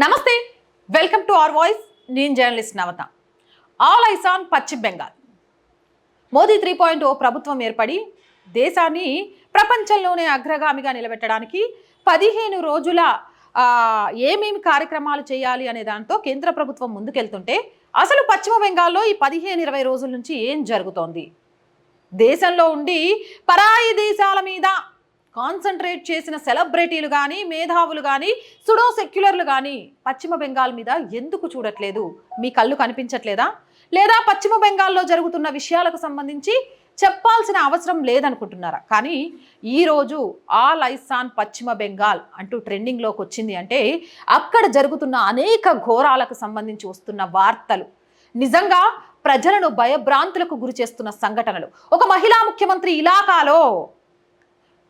నమస్తే, welcome to our voice. నేను journalist Navata. All eyes on Paschim Bengal. Modi 3.0 ప్రభుత్వం ఏర్పడి దేశాన్ని ప్రపంచంలోనే అగ్రగామిగా నిలబెట్టడానికి 15 రోజుల ఏమేమి కార్యక్రమాలు చేయాలి అనే దాంతో కేంద్ర ప్రభుత్వం ముందుకెళ్తుంటే అసలు పశ్చిమ బెంగాల్లో ఈ 15-20 రోజుల నుంచి ఏం జరుగుతోంది? దేశంలో ఉండి పరాయి దేశాల మీద కాన్సన్ట్రేట్ చేసిన సెలబ్రిటీలు కానీ, మేధావులు కానీ, సుడో సెక్యులర్లు కానీ పశ్చిమ బెంగాల్ మీద ఎందుకు చూడట్లేదు? మీ కళ్ళు కనిపించట్లేదా? లేదా పశ్చిమ బెంగాల్లో జరుగుతున్న విషయాలకు సంబంధించి చెప్పాల్సిన అవసరం లేదనుకుంటున్నారా? కానీ ఈరోజు all eyes on Paschim Bengal అంటూ ట్రెండింగ్లోకి వచ్చింది అంటే అక్కడ జరుగుతున్న అనేక ఘోరాలకు సంబంధించి వస్తున్న వార్తలు నిజంగా ప్రజలను భయభ్రాంతులకు గురి చేస్తున్న సంఘటనలు. ఒక మహిళా ముఖ్యమంత్రి ఇలాకాలో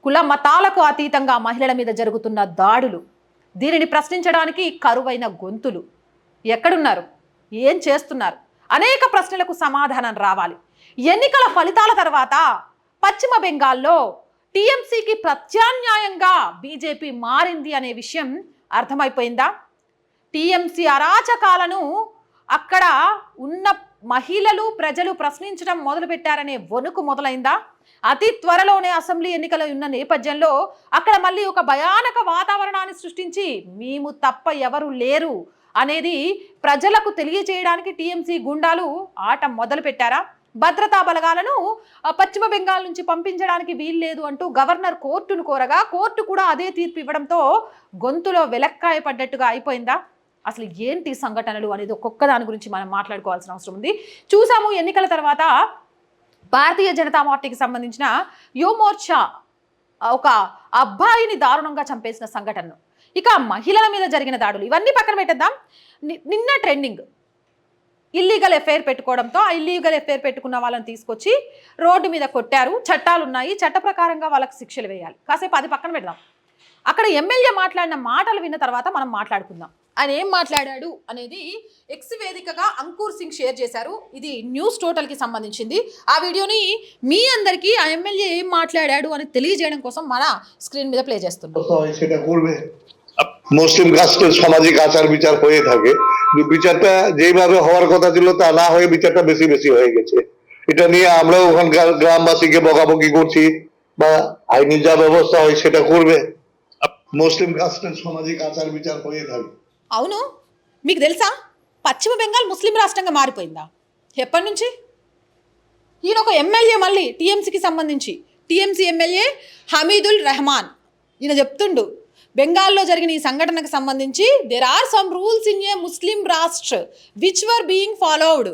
కుల మతాలకు అతీతంగా మహిళల మీద జరుగుతున్న దాడులు, దీనిని ప్రశ్నించడానికి కరువైన గొంతులు ఎక్కడున్నారు? ఏం చేస్తున్నారు? అనేక ప్రశ్నలకు సమాధానం రావాలి. ఎన్నికల ఫలితాల తర్వాత పశ్చిమ బెంగాల్లో టీఎంసీకి ప్రత్యామ్నాయంగా బీజేపీ మారింది అనే విషయం అర్థమైపోయిందా? టీఎంసీ అరాచకాలను అక్కడ ఉన్న మహిళలు, ప్రజలు ప్రశ్నించడం మొదలుపెట్టారనే వణుకు మొదలైందా? అతి త్వరలోనే అసెంబ్లీ ఎన్నికలు ఉన్న నేపథ్యంలో అక్కడ మళ్ళీ ఒక భయానక వాతావరణాన్ని సృష్టించి మేము తప్ప ఎవరు లేరు అనేది ప్రజలకు తెలియజేయడానికి టీఎంసీ గుండాలు ఆట మొదలు పెట్టారా? భద్రతా బలగాలను పశ్చిమ బెంగాల్ నుంచి పంపించడానికి వీల్లేదు అంటూ గవర్నర్ కోర్టును కోరగా కోర్టు కూడా అదే తీర్పు ఇవ్వడంతో గొంతులో వెలక్కాయ పడ్డట్టుగా అయిపోయిందా? అసలు ఏంటి సంఘటనలు అనేది ఒక్కొక్క దాని గురించి మనం మాట్లాడుకోవాల్సిన అవసరం ఉంది. చూసాము ఎన్నికల తర్వాత భారతీయ జనతా పార్టీకి సంబంధించిన యువమోర్చా ఒక అబ్బాయిని దారుణంగా చంపేసిన సంఘటనను, ఇక మహిళల మీద జరిగిన దాడులు, ఇవన్నీ పక్కన పెట్టేద్దాం. నిన్న ట్రెండింగ్ ఇల్లీగల్ ఎఫ్ఐఆర్ పెట్టుకోవడంతో ఆ ఇల్లీగల్ ఎఫ్ఐఆర్ పెట్టుకున్న వాళ్ళని తీసుకొచ్చి రోడ్డు మీద కొట్టారు. చట్టాలు ఉన్నాయి, చట్ట ప్రకారంగా వాళ్ళకి శిక్షలు వేయాలి. కాసేపు అది పక్కన పెడదాం. అక్కడ ఎమ్మెల్యే మాట్లాడిన మాటలు విన్న తర్వాత మనం మాట్లాడుకుందాం. ఆయన ఏం మాట్లాడాడు అనేది ఎక్స్ వేదికగా అంకుర్ సింగ్ షేర్ చేశారు. ఇది న్యూస్ టోటల్కి సంబంధించింది. ఆ వీడియోని మీ అందరికీ ఆ ఎమ్మెల్యే ఏం మాట్లాడాడు అని తెలియజేయడం కోసం మన స్క్రీన్ మీద ప్లే చేస్తున్నాం. মুসলিম কাস্টের সামাজিক আচার বিচার হয়ে থাকে, বিচারটা যেভাবে হওয়ার কথা ছিল তা না হয়ে বিচারটা বেশি বেশি হয়ে গেছে। এটা নিয়ে আমরা ওখানকার গ্রামবাসীকে বকাবকি করছি, বা আইনি যা ব্যবস্থা হয় সেটা করবে। মুসলিম কাস্টের সামাজিক আচার বিচার হয়ে থাকে। అవును, మీకు తెలుసా పశ్చిమ బెంగాల్ ముస్లిం రాష్ట్రంగా మారిపోయిందా? ఎప్పటి నుంచి? ఈయన ఒక ఎమ్మెల్యే, మళ్ళీ టీఎంసీకి సంబంధించి టీఎంసీ ఎమ్మెల్యే హమీదుల్ రెహమాన్, ఈయన చెప్తుండు బెంగాల్లో జరిగిన ఈ సంఘటనకు సంబంధించి there are some rules in a Muslim rashtra which were being followed.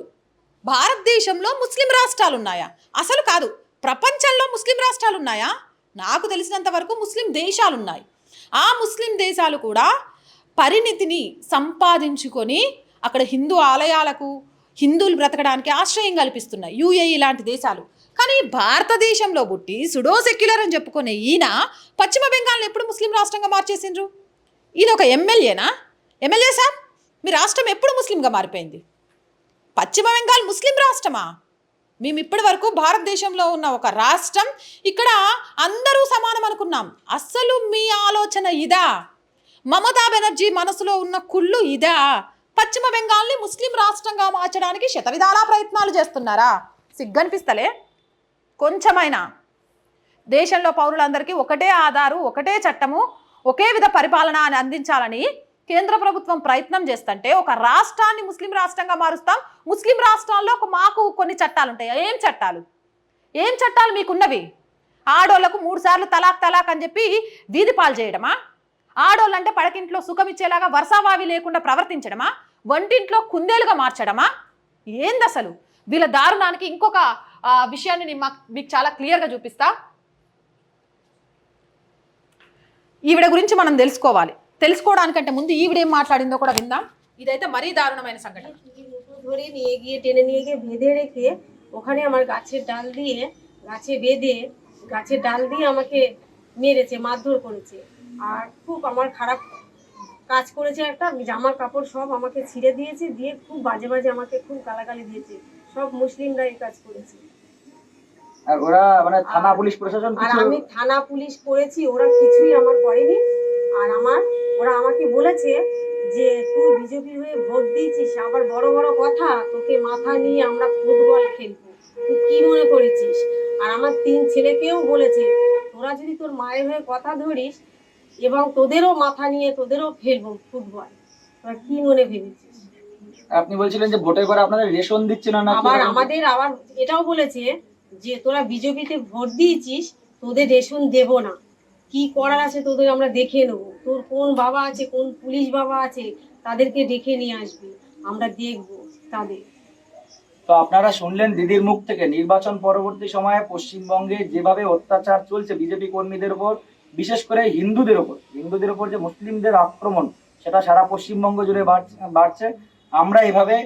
భారతదేశంలో ముస్లిం రాష్ట్రాలు ఉన్నాయా? అసలు కాదు, ప్రపంచంలో ముస్లిం రాష్ట్రాలు ఉన్నాయా? నాకు తెలిసినంత వరకు ముస్లిం దేశాలు ఉన్నాయి. ఆ ముస్లిం దేశాలు కూడా పరిణితిని సంపాదించుకొని అక్కడ హిందూ ఆలయాలకు, హిందువులు బ్రతకడానికి ఆశ్రయం కల్పిస్తున్నాయి యుఏఈ లాంటి దేశాలు. కానీ భారతదేశంలో పుట్టి సుడో సెక్యులర్ అని చెప్పుకునే ఈయన పశ్చిమ బెంగాల్ని ఎప్పుడు ముస్లిం రాష్ట్రంగా మార్చేసిండ్రు? ఈయన ఒక ఎమ్మెల్యేనా? ఎమ్మెల్యే సార్, మీ రాష్ట్రం ఎప్పుడు ముస్లింగా మారిపోయింది? పశ్చిమ బెంగాల్ ముస్లిం రాష్ట్రమా? మేము ఇప్పటి వరకు భారతదేశంలో ఉన్న ఒక రాష్ట్రం, ఇక్కడ అందరూ సమానం అనుకున్నాం. అస్సలు మీ ఆలోచన ఇదా? మమతా బెనర్జీ మనసులో ఉన్న కుళ్ళు ఇదా? పశ్చిమ బెంగాల్ని ముస్లిం రాష్ట్రంగా మార్చడానికి శతవిధాలా ప్రయత్నాలు చేస్తున్నారా? సిగ్గనిపిస్తలే కొంచెమైనా? దేశంలో పౌరులందరికీ ఒకటే ఆధారు, ఒకటే చట్టము, ఒకే విధ పరిపాలన అని అందించాలని కేంద్ర ప్రభుత్వం ప్రయత్నం చేస్తుంటే ఒక రాష్ట్రాన్ని ముస్లిం రాష్ట్రంగా మారుస్తాం. ముస్లిం రాష్ట్రాల్లో మాకు కొన్ని చట్టాలు ఉంటాయి. ఏం చట్టాలు మీకున్నవి? ఆడోళ్లకు 3 సార్లు తలాక్ తలాక్ అని చెప్పి వీధి పాలు చేయడమా? ఆడోళ్ళంటే పడకింట్లో సుఖమిచ్చేలాగా వర్షావావి లేకుండా ప్రవర్తించడమా? వంటింట్లో కుందేలుగా మార్చడమా? ఏంది అసలు వీళ్ళ దారుణానికి? ఇంకొక విషయాన్ని మీకు చాలా క్లియర్గా చూపిస్తా. ఈవిడ గురించి మనం తెలుసుకోవడానికంటే ముందు ఈవిడేం మాట్లాడిందో కూడా విందాం. ఇదైతే మరీ దారుణమైన సంఘటన. ধরে নিয়ে গিয়ে টেনে নিয়ে গিয়ে বেঁধে রেখে ওখানে আমার গাছের ডাল দিয়ে গাছের ডাল দিয়ে আমাকে মেরেছে, মারধর করেছে। আর খুব আমার খারাপ কাজ করেছে। একটা জামা কাপড় সব আমাকে ছিঁড়ে দিয়েছে, দিয়ে খুব বাজে বাজে আমাকে খুব গালাগালি দিয়েছে। সব মুসলিমরা এই কাজ করেছে। আর ওরা মানে থানা পুলিশ প্রশাসন আর আমি থানা পুলিশ করেছি, ওরা কিছুই আমার করেনি। আর ওরা আমাকে বলেছে যে তুই বিজেপির হয়ে ভোট দিয়েছিস, আবার বড় বড় কথা, তোকে মাথা নিয়ে আমরা ফুটবল খেলবো, তুই কি মনে করেছিস? আর আমার 3 ছেলেকেও বলেছে তোরা যদি তোর মায়ের হয়ে কথা ধরিস এবং তোদেরও মাথা নিয়ে তোদেরও খেলবো ফুটবল, তোরা কি মনে ভেবেছিস? আপনি বলছিলেন যে ভোটের পরে আপনাদের রেশন দিচ্ছে না, আবার আবার এটাও বলেছে যে তোরা বিজেপিতে ভোট দিয়েছিস, তোদের রেশন দেব না, কি করার আছে তোদের আমরা দেখে নেবো, তোর কোন বাবা আছে, কোন পুলিশ বাবা আছে, তাদেরকে ডেকে নিয়ে আসবি, আমরা দেখবো তাদের। তো আপনারা শুনলেন দিদির মুখ থেকে নির্বাচন পরবর্তী সময়ে পশ্চিমবঙ্গে যেভাবে অত্যাচার চলছে বিজেপি কর্মীদের উপর, বিশেষ করে হিন্দুদের উপর যে মুসলিমদের আক্রমণ, সেটা সারা পশ্চিমবঙ্গ জুড়ে বাড়ছে। আমরা এভাবে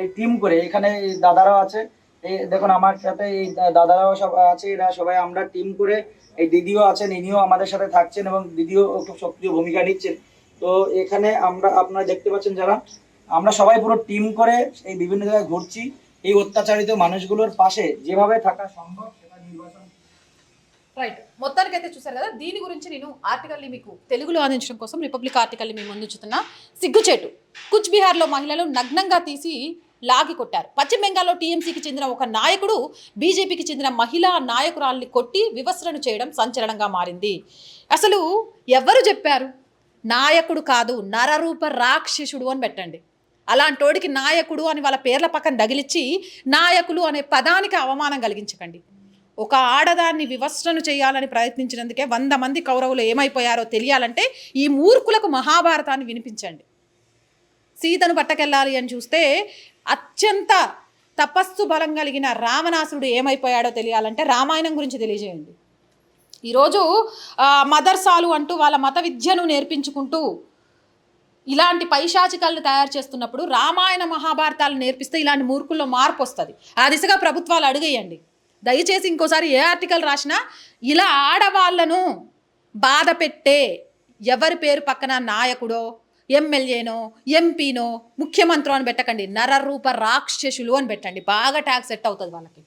এই টিম করে, এখানে এই দাদারাও আছে, এই দেখুন আমার সাথে এই দাদারাও সব আছে, এরা সবাই আমরা টিম করে, এই দিদিও আছেন, ইনিও আমাদের সাথে থাকছেন এবং দিদিও খুব সক্রিয় ভূমিকা নিচ্ছেন। তো এখানে আপনারা দেখতে পাচ্ছেন যারা, আমরা সবাই পুরো টিম করে এই বিভিন্ন জায়গায় ঘুরছি, এই অত্যাচারিত মানুষগুলোর পাশে যেভাবে থাকা সম্ভব সেটা নির্বাচন। రైట్, మొత్తానికి అయితే చూసారు కదా. దీని గురించి నేను ఆర్టికల్ని మీకు తెలుగులో అందించడం కోసం రిపబ్లిక్ ఆర్టికల్ని మేము ముందుంచుతున్నా. సిగ్గుచేటు, కుచ్ బిహార్లో మహిళలు నగ్నంగా తీసి లాగి కొట్టారు. పశ్చిమ బెంగాల్లో టీఎంసీకి చెందిన ఒక నాయకుడు బీజేపీకి చెందిన మహిళా నాయకురాల్ని కొట్టి వివస్త్రను చేయడం సంచలనంగా మారింది. అసలు ఎవరు చెప్పారు? నాయకుడు కాదు, నరరూప రాక్షసుడు అని పెట్టండి. అలాంటోడికి నాయకుడు అని వాళ్ళ పేర్ల పక్కన తగిలిచ్చి నాయకులు అనే పదానికి అవమానం కలిగించకండి. ఒక ఆడదాన్ని వివస్త్రను చేయాలని ప్రయత్నించినందుకే 100 మంది కౌరవులు ఏమైపోయారో తెలియాలంటే ఈ మూర్ఖులకు మహాభారతాన్ని వినిపించండి. సీతను పట్టకెళ్ళాలి అని చూస్తే అత్యంత తపస్సు బలం కలిగిన రావణాసురుడు ఏమైపోయాడో తెలియాలంటే రామాయణం గురించి తెలియజేయండి. ఈరోజు మదర్సాలు అంటూ వాళ్ళ మత విద్యను నేర్పించుకుంటూ ఇలాంటి పైశాచికాలను తయారు చేస్తున్నప్పుడు రామాయణ మహాభారతాలు నేర్పిస్తే ఇలాంటి మూర్ఖుల్లో మార్పు వస్తుంది. ఆ దిశగా ప్రభుత్వాలు అడుగేయండి. దయచేసి ఇంకోసారి ఏ ఆర్టికల్ రాసినా ఇలా ఆడవాళ్లను బాధ పెట్టే ఎవరి పేరు పక్కన నాయకుడో, ఎమ్మెల్యేనో, ఎంపీనో, ముఖ్యమంత్రి అని పెట్టకండి. నరరూప రాక్షసులు అని పెట్టండి. బాగా ట్యాగ్ సెట్ అవుతుంది వాళ్ళకి.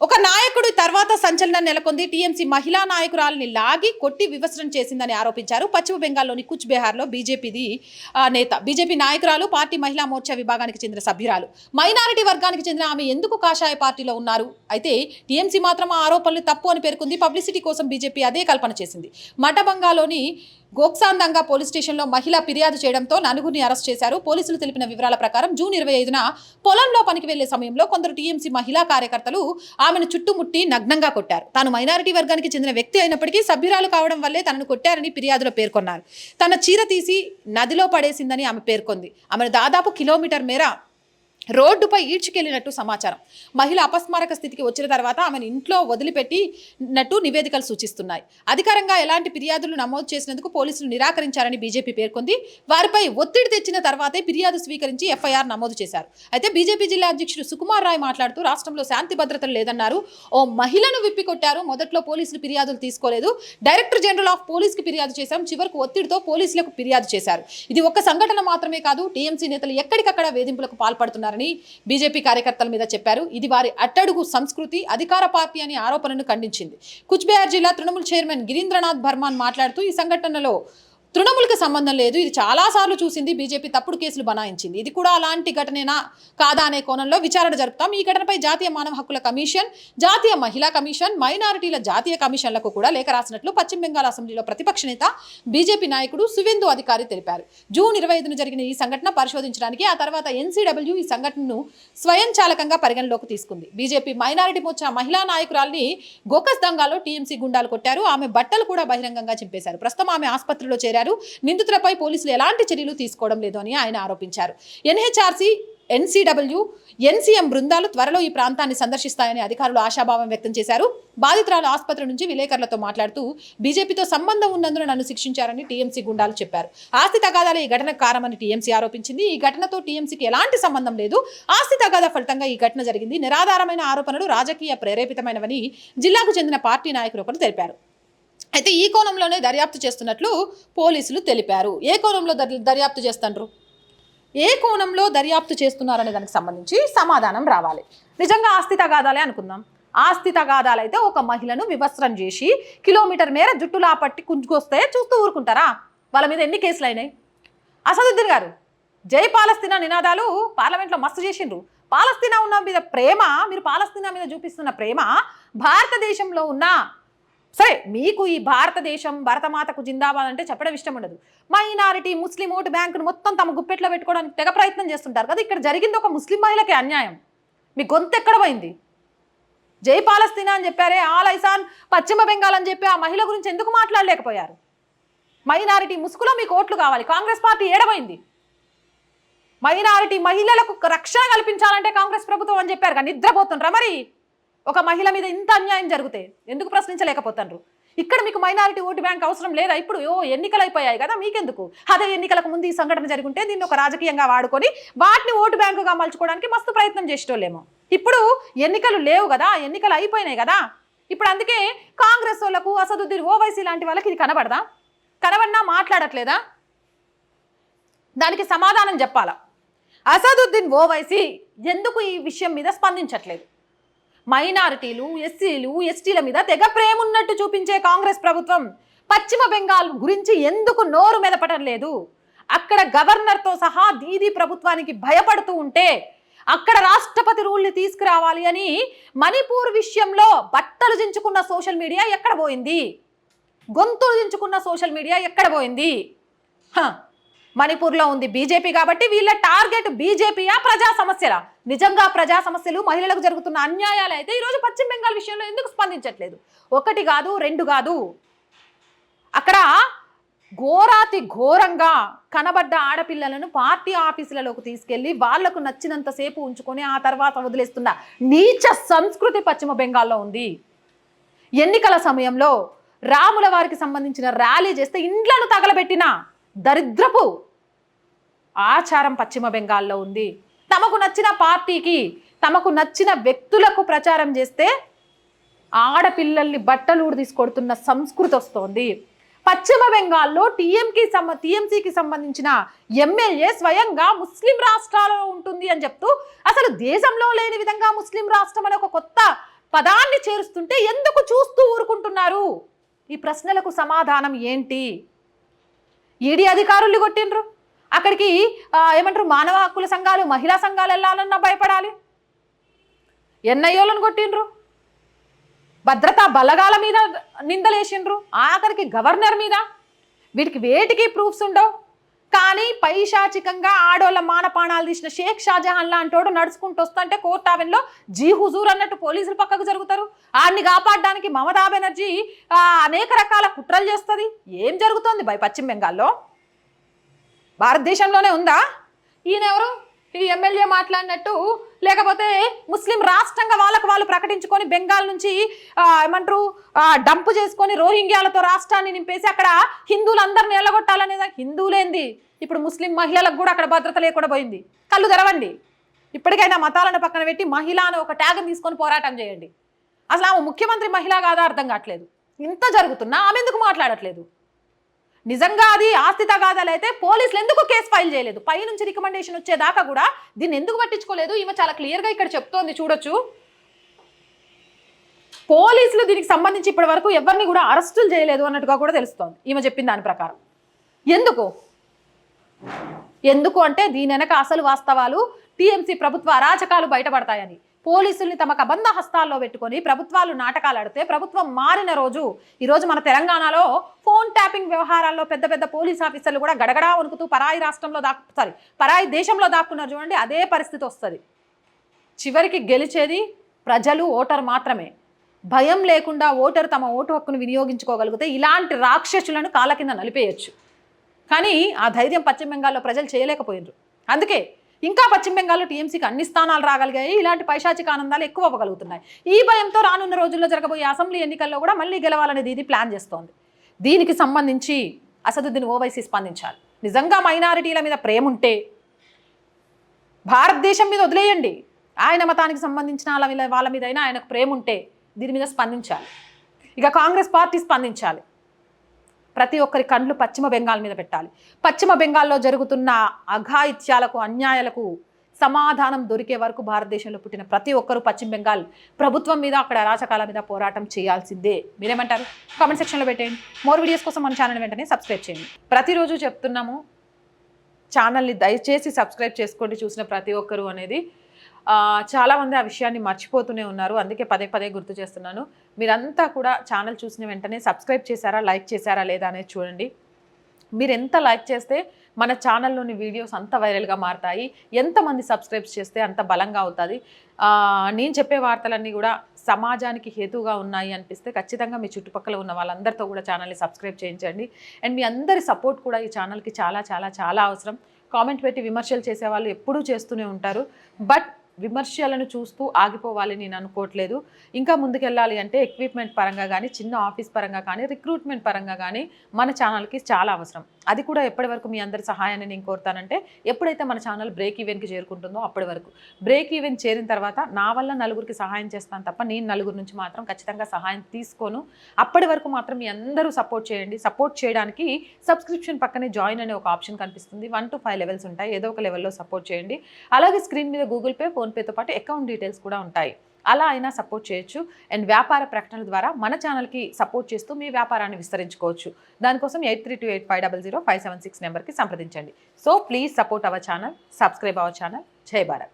ఒక నాయకుడు తర్వాత సంచలనం నెలకొంది. టీఎంసీ మహిళా నాయకురాలని లాగి కొట్టి వివస్త్రం చేసిందని ఆరోపించారు. పశ్చిమ బెంగాల్లోని కుచ్ బిహార్లో బీజేపీది నేత, బీజేపీ నాయకురాలు, పార్టీ మహిళా మోర్చా విభాగానికి చెందిన సభ్యురాలు, మైనారిటీ వర్గానికి చెందిన ఆమె ఎందుకు కాషాయ పార్టీలో ఉన్నారు? అయితే టీఎంసీ మాత్రం ఆ ఆరోపణలు తప్పు అని పేర్కొంది. పబ్లిసిటీ కోసం బీజేపీ అదే కల్పన చేసింది. మఠబంగాలోని గోక్సాందంగా పోలీస్ స్టేషన్లో మహిళ ఫిర్యాదు చేయడంతో నలుగురిని అరెస్ట్ చేశారు. పోలీసులు తెలిపిన వివరాల ప్రకారం జూన్ 25న పొలంలో పనికి వెళ్లే సమయంలో కొందరు టీఎంసీ మహిళా కార్యకర్తలు ఆమెను చుట్టుముట్టి నగ్నంగా కొట్టారు. తాను మైనారిటీ వర్గానికి చెందిన వ్యక్తి అయినప్పటికీ సభ్యురాలు కావడం వల్లే తనను కొట్టారని ఫిర్యాదులో పేర్కొన్నారు. తన చీర తీసి నదిలో పడేసిందని ఆమె పేర్కొంది. ఆమెను దాదాపు కిలోమీటర్ మేర రోడ్డుపై ఈడ్చుకెళ్లినట్టు సమాచారం. మహిళ అపస్మారక స్థితికి వచ్చిన తర్వాత ఆమెను ఇంట్లో వదిలిపెట్టినట్టు నివేదికలు సూచిస్తున్నాయి. అధికారంగా ఎలాంటి ఫిర్యాదులు నమోదు చేసినందుకు పోలీసులు నిరాకరించారని బీజేపీ పేర్కొంది. వారిపై ఒత్తిడి తెచ్చిన తర్వాతే ఫిర్యాదు స్వీకరించి ఎఫ్ఐఆర్ నమోదు చేశారు. అయితే బీజేపీ జిల్లా అధ్యక్షుడు సుకుమార్ రాయ్ మాట్లాడుతూ రాష్ట్రంలో శాంతి భద్రతలు లేదన్నారు. ఓ మహిళను విప్పికొట్టారు. మొదట్లో పోలీసులు ఫిర్యాదులు తీసుకోలేదు. డైరెక్టర్ జనరల్ ఆఫ్ పోలీస్కి ఫిర్యాదు చేశాం. చివరకు ఒత్తిడితో పోలీసులకు ఫిర్యాదు చేశారు. ఇది ఒక్క సంఘటన మాత్రమే కాదు, టీఎంసీ నేతలు ఎక్కడికక్కడ వేధింపులకు పాల్పడుతున్నారు బీజేపీ కార్యకర్తల మీద చెప్పారు. ఇది వారి అట్టడుగు సంస్కృతి, అధికార పార్టీ అని ఆరోపణను ఖండించింది. కుచ్ బిహార్ జిల్లా తృణమూల్ చైర్మన్ గిరీంద్రనాథ్ బర్మాన్ మాట్లాడుతూ ఈ సంఘటనలో తృణమూల్కి సంబంధం లేదు, ఇది చాలాసార్లు చూసింది, బీజేపీ తప్పుడు కేసులు బనాయించింది, ఇది కూడా అలాంటి ఘటనేనా కాదా అనే కోణంలో విచారణ జరుపుతాం. ఈ ఘటనపై జాతీయ మానవ హక్కుల కమిషన్, జాతీయ మహిళా కమిషన్, మైనారిటీల జాతీయ కమిషన్లకు కూడా లేఖ రాసినట్లు పశ్చిమ బెంగాల్ అసెంబ్లీలో ప్రతిపక్ష నేత బీజేపీ నాయకుడు సువేందు అధికారి తెలిపారు. జూన్ 25న జరిగిన ఈ సంఘటన పరిశోధించడానికి ఆ తర్వాత ఎన్సీడబ్ల్యూ ఈ సంఘటనను స్వయంచాలకంగా పరిగణలోకి తీసుకుంది. బీజేపీ మైనారిటీ మోర్చా మహిళా నాయకురాల్ని గోకస్ దంగాలో టీఎంసీ గుండాలు కొట్టారు. ఆమె బట్టలు కూడా బహిరంగంగా చింపేశారు. ప్రస్తుతం ఆమె ఆసుపత్రిలో చేరారు. నిందితులపై పోలీసులు ఎలాంటి చర్యలు తీసుకోవడం లేదు అని ఆయన ఆరోపించారు. ఎన్హెచ్ఆర్సీ, ఎన్సీడబ్ల్యూ, ఎన్సీఎం బృందాలు త్వరలో ఈ ప్రాంతాన్ని సందర్శిస్తాయని అధికారులు ఆశాభావం వ్యక్తం చేశారు. బాధితురాలు ఆసుపత్రి నుంచి విలేకరులతో మాట్లాడుతూ బీజేపీతో సంబంధం ఉన్నందున నన్ను శిక్షించారని టీఎంసీ గుండాలు చెప్పారు. ఆస్తి తగాదాలే ఈ ఘటనకు కారణమని టీఎంసీ ఆరోపించింది. ఈ ఘటనతో టీఎంసీకి ఎలాంటి సంబంధం లేదు. ఆస్తి తగాదా ఫలితంగా ఈ ఘటన జరిగింది. నిరాధారమైన ఆరోపణలు రాజకీయ ప్రేరేపితమైనవని జిల్లాకు చెందిన పార్టీ నాయకులు ఒకరు తెలిపారు. అయితే ఈ కోణంలోనే దర్యాప్తు చేస్తున్నట్లు పోలీసులు తెలిపారు. ఏ కోణంలో దర్యాప్తు చేస్తుండ్రు, ఏ కోణంలో దర్యాప్తు చేస్తున్నారనే దానికి సంబంధించి సమాధానం రావాలి. నిజంగా ఆస్తి తగాదాలే అనుకుందాం. ఆస్తి తగాదాలు అయితే ఒక మహిళను వివస్త్రం చేసి కిలోమీటర్ మేర జుట్టులా పట్టి కుంచుకొస్తే చూస్తూ ఊరుకుంటారా? వాళ్ళ మీద ఎన్ని కేసులు అయినాయి? అసదుద్దీన్ గారు జై పాలస్తీనా నినాదాలు పార్లమెంట్లో మస్తు చేసిండ్రు. పాలస్తీనా ఉన్న మీద ప్రేమ, మీరు పాలస్తీనా మీద చూపిస్తున్న ప్రేమ భారతదేశంలో ఉన్న, సరే మీకు ఈ భారతదేశం భరతమాతకు జిందాబాద్ అంటే చెప్పడం ఇష్టం ఉండదు. మైనారిటీ ముస్లిం ఓటు బ్యాంకును మొత్తం తమ గుప్పెట్లో పెట్టుకోవడానికి తెగ ప్రయత్నం చేస్తుంటారు కదా. ఇక్కడ జరిగింది ఒక ముస్లిం మహిళకి అన్యాయం. మీ గొంతు ఎక్కడ పోయింది? జై పాలస్తీనా అని చెప్పారే, ఆల్ ఐసాన్ పశ్చిమ బెంగాల్ అని చెప్పి ఆ మహిళ గురించి ఎందుకు మాట్లాడలేకపోయారు? మైనారిటీ ముసుగులో మీకు ఓట్లు కావాలి. కాంగ్రెస్ పార్టీ ఏడమైంది? మైనారిటీ మహిళలకు రక్షణ కల్పించాలంటే కాంగ్రెస్ ప్రభుత్వం అని చెప్పారు కానీ నిద్రపోతుండ్రా? మరి ఒక మహిళ మీద ఇంత అన్యాయం జరిగితే ఎందుకు ప్రశ్నించలేకపోతుండ్రు? ఇక్కడ మీకు మైనారిటీ ఓటు బ్యాంక్ అవసరం లేదా? ఇప్పుడు ఎన్నికలు అయిపోయాయి కదా, మీకెందుకు? అదే ఎన్నికలకు ముందు ఈ సంఘటన జరుగుంటే దీన్ని ఒక రాజకీయంగా వాడుకొని వాటిని ఓటు బ్యాంకుగా మలుచుకోవడానికి మస్తు ప్రయత్నం చేసేటోళ్ళేమో. ఇప్పుడు ఎన్నికలు లేవు కదా, ఎన్నికలు అయిపోయినాయి కదా. ఇప్పుడు అందుకే కాంగ్రెస్ వాళ్ళకు, అసదుద్దీన్ ఓవైసీ లాంటి వాళ్ళకి ఇది కనబడదా? కనబడినా మాట్లాడట్లేదా? దానికి సమాధానం చెప్పాలా. అసదుద్దీన్ ఓవైసీ ఎందుకు ఈ విషయం మీద స్పందించట్లేదు? మైనారిటీలు, ఎస్సీలు, ఎస్టీల మీద తెగ ప్రేమ ఉన్నట్టు చూపించే కాంగ్రెస్ ప్రభుత్వం పశ్చిమ బెంగాల్ గురించి ఎందుకు నోరు మెదపటం లేదు? అక్కడ గవర్నర్తో సహా దీదీ ప్రభుత్వానికి భయపడుతూ ఉంటే అక్కడ రాష్ట్రపతి రూల్ని తీసుకురావాలి అని మణిపూర్ విషయంలో బట్టలు దించుకున్న సోషల్ మీడియా ఎక్కడ పోయింది? గొంతులు దించుకున్న సోషల్ మీడియా ఎక్కడ పోయింది? మణిపూర్లో ఉంది బీజేపీ కాబట్టి వీళ్ళ టార్గెట్ బీజేపీయా ప్రజా సమస్యలా? నిజంగా ప్రజా సమస్యలు, మహిళలకు జరుగుతున్న అన్యాయాలు అయితే ఈరోజు పశ్చిమ బెంగాల్ విషయంలో ఎందుకు స్పందించట్లేదు? ఒకటి కాదు, రెండు కాదు. అక్కడ ఘోరాతి ఘోరంగా కనబడ్డ ఆడపిల్లలను పార్టీ ఆఫీసులలోకి తీసుకెళ్లి వాళ్లకు నచ్చినంతసేపు ఉంచుకొని ఆ తర్వాత వదిలేస్తున్న నీచ సంస్కృతి పశ్చిమ బెంగాల్లో ఉంది. ఎన్నికల సమయంలో రాముల వారికి సంబంధించిన ర్యాలీ చేస్తే ఇండ్లను తగలబెట్టిన దరిద్రపు ఆచారం పశ్చిమ బెంగాల్లో ఉంది. తమకు నచ్చిన పార్టీకి, తమకు నచ్చిన వ్యక్తులకు ప్రచారం చేస్తే ఆడపిల్లల్ని బట్టలూడు తీసుకొడుతున్న సంస్కృతి వస్తోంది. పశ్చిమ బెంగాల్లో టీఎంసీకి సంబంధించిన ఎమ్మెల్యే స్వయంగా ముస్లిం రాష్ట్రాలలో ఉంటుంది అని చెప్తూ అసలు దేశంలో లేని విధంగా ముస్లిం రాష్ట్రం అనే ఒక కొత్త పదాన్ని చేరుస్తుంటే ఎందుకు చూస్తూ ఊరుకుంటున్నారు? ఈ ప్రశ్నలకు సమాధానం ఏంటి? ఈడీ అధికారులు కొట్టిండ్రు, అక్కడికి ఏమంటారు మానవ హక్కుల సంఘాలు, మహిళా సంఘాలు వెళ్ళాలన్నా భయపడాలి. ఎన్ఐఓలను కొట్టిండ్రు, భద్రతా బలగాల మీద నిందలేసిండ్రు, ఆఖరికి గవర్నర్ మీద. వీటికి వేటికి ప్రూఫ్స్ ఉండవు. కానీ పైశాచికంగా ఆడోళ్ళ మానపాణాలు తీసిన షేక్ షాజహాన్ లాంటోడు నడుచుకుంటూ వస్తుంటే కోర్ట్ ఆవెన్లో జీ హుజూర్ అన్నట్టు పోలీసులు పక్కకు జరుగుతారు. ఆడిని కాపాడడానికి మమతా బెనర్జీ అనేక రకాల కుట్రలు చేస్తుంది. ఏం జరుగుతోంది పశ్చిమ బెంగాల్లో? భారతదేశంలోనే ఉందా? ఈయన ఎవరు? ఈ ఎమ్మెల్యే మాట్లాడినట్టు, లేకపోతే ముస్లిం రాష్ట్రంగా వాళ్ళకు వాళ్ళు ప్రకటించుకొని బెంగాల్ నుంచి ఏమంటారు డంపు చేసుకొని రోహింగ్యాలతో రాష్ట్రాన్ని నింపేసి అక్కడ హిందువులందరినీ ఎల్లగొట్టాలనేది. హిందువులేంది, ఇప్పుడు ముస్లిం మహిళలకు కూడా అక్కడ భద్రత లేకుండా పోయింది. కళ్ళు తెరవండి. ఇప్పటికైనా మతాలను పక్కన పెట్టి మహిళ అని ఒక ట్యాగ్ తీసుకొని పోరాటం చేయండి. అసలు ఆమె ముఖ్యమంత్రి మహిళ కాదా అర్థం కావట్లేదు. ఇంత జరుగుతున్నా ఆమె ఎందుకు మాట్లాడట్లేదు? నిజంగా అది ఆస్తి తగాదాలు అయితే పోలీసులు ఎందుకు కేసు ఫైల్ చేయలేదు? పైనుంచి రికమెండేషన్ వచ్చేదాకా కూడా దీన్ని ఎందుకు పట్టించుకోలేదు? ఈమె చాలా క్లియర్గా ఇక్కడ చెప్తోంది, చూడొచ్చు. పోలీసులు దీనికి సంబంధించి ఇప్పటి వరకు ఎవరిని కూడా అరెస్టులు చేయలేదు అన్నట్టుగా కూడా తెలుస్తోంది ఈమె చెప్పిన దాని ప్రకారం. ఎందుకు అంటే దీని వెనక అసలు వాస్తవాలు టీఎంసీ ప్రభుత్వ అరాచకాలు బయటపడతాయని. పోలీసుల్ని తమ కబంధ హస్తాల్లో పెట్టుకొని ప్రభుత్వాలు నాటకాలు ఆడితే ప్రభుత్వం మారిన రోజు, ఈరోజు మన తెలంగాణలో ఫోన్ ట్యాపింగ్ వ్యవహారాల్లో పెద్ద పెద్ద పోలీస్ ఆఫీసర్లు కూడా గడగడా వణుకుతూ పరాయి దేశంలో దాక్కున్నారు చూడండి. అదే పరిస్థితి వస్తుంది. చివరికి గెలిచేది ప్రజలు, ఓటర్ మాత్రమే. భయం లేకుండా ఓటరు తమ ఓటు హక్కును వినియోగించుకోగలిగితే ఇలాంటి రాక్షసులను కాళ్ళ కింద నలిపేయచ్చు. కానీ ఆ ధైర్యం పశ్చిమ బెంగాల్లో ప్రజలు చేయలేకపోయినారు. అందుకే ఇంకా పశ్చిమ బెంగాల్లో టీఎంసీకి అన్ని స్థానాలు రాగలిగాయి. ఇలాంటి పైశాచిక ఆనందాలు ఎక్కువ అవ్వగలుగుతున్నాయి. ఈ భయంతో రానున్న రోజుల్లో జరగబోయే అసెంబ్లీ ఎన్నికల్లో కూడా మళ్ళీ గెలవాలనేది ఇది ప్లాన్ చేస్తోంది. దీనికి సంబంధించి అసదుద్దీన్ ఓవైసీ స్పందించాలి. నిజంగా మైనారిటీల మీద ప్రేమ ఉంటే భారతదేశం మీద వదిలేయండి. ఆయన మతానికి సంబంధించిన వాళ్ళ మీద అయినా ఆయనకు ప్రేమ ఉంటే దీని మీద స్పందించాలి. ఇక కాంగ్రెస్ పార్టీ స్పందించాలి. ప్రతి ఒక్కరి కళ్ళు పశ్చిమ బెంగాల్ మీద పెట్టాలి. పశ్చిమ బెంగాల్లో జరుగుతున్న అఘాయిత్యాలకు, అన్యాయాలకు సమాధానం దొరికే వరకు భారతదేశంలో పుట్టిన ప్రతి ఒక్కరూ పశ్చిమ బెంగాల్ ప్రభుత్వం మీద అక్కడ అరాచకాల మీద పోరాటం చేయాల్సిందే. మీరేమంటారు? కామెంట్ సెక్షన్లో పెట్టేయండి. మోర్ వీడియోస్ కోసం మన ఛానల్ వెంటనే సబ్స్క్రైబ్ చేయండి. ప్రతిరోజు చెప్తున్నాము, ఛానల్ని దయచేసి సబ్స్క్రైబ్ చేసుకోండి చూసిన ప్రతి ఒక్కరూ అనేది. చాలామంది ఆ విషయాన్ని మర్చిపోతూనే ఉన్నారు, అందుకే పదే పదే గుర్తు చేస్తున్నాను. మీరంతా కూడా ఛానల్ చూసిన వెంటనే సబ్స్క్రైబ్ చేశారా, లైక్ చేశారా లేదా అనేది చూడండి. మీరు ఎంత లైక్ చేస్తే మన ఛానల్లోని వీడియోస్ అంత వైరల్గా మారుతాయి, ఎంతమంది సబ్స్క్రైబ్స్ చేస్తే అంత బలంగా అవుతుంది. నేను చెప్పే వార్తలన్నీ కూడా సమాజానికి హేతుగా ఉన్నాయి అనిపిస్తే ఖచ్చితంగా మీ చుట్టుపక్కల ఉన్న వాళ్ళందరితో కూడా ఛానల్ని సబ్స్క్రైబ్ చేయించండి. అండ్ మీ అందరి సపోర్ట్ కూడా ఈ ఛానల్కి చాలా చాలా చాలా అవసరం. కామెంట్ పెట్టి విమర్శలు చేసేవాళ్ళు ఎప్పుడూ చేస్తూనే ఉంటారు, బట్ విమర్శలను చూస్తూ ఆగిపోవాలి నేను అనుకోవట్లేదు. ఇంకా ముందుకెళ్ళాలి అంటే ఎక్విప్మెంట్ పరంగా కానీ, చిన్న ఆఫీస్ పరంగా కానీ, రిక్రూట్మెంట్ పరంగా కానీ మన ఛానల్కి చాలా అవసరం. అది కూడా ఎప్పటి వరకు మీ అందరి సహాయాన్ని నేను కోరుతానంటే, ఎప్పుడైతే మన ఛానల్ బ్రేక్ ఈవెన్కి చేరుకుంటుందో అప్పటి వరకు. బ్రేక్ ఈవెన్ చేరిన తర్వాత నా వల్ల నలుగురికి సహాయం చేస్తాను తప్ప నేను నలుగురు నుంచి మాత్రం ఖచ్చితంగా సహాయం తీసుకోను. అప్పటి వరకు మాత్రం మీ అందరూ సపోర్ట్ చేయండి. సపోర్ట్ చేయడానికి సబ్స్క్రిప్షన్ పక్కనే జాయిన్ అనే ఒక ఆప్షన్ కనిపిస్తుంది. 1 to 5 లెవెల్స్ ఉంటాయి, ఏదో ఒక లెవెల్లో సపోర్ట్ చేయండి. అలాగే స్క్రీన్ మీద గూగుల్ పే, ఫోన్పేతో పాటు అకౌంట్ డీటెయిల్స్ కూడా ఉంటాయి, అలా అయినా సపోర్ట్ చేయొచ్చు. అండ్ వ్యాపార ప్రకటనల ద్వారా మన ఛానల్కి సపోర్ట్ చేస్తూ మీ వ్యాపారాన్ని విస్తరించుకోవచ్చు. దానికోసం 8328500576 నెంబర్కి సంప్రదించండి. So please support our channel, subscribe our channel. జై భారత్.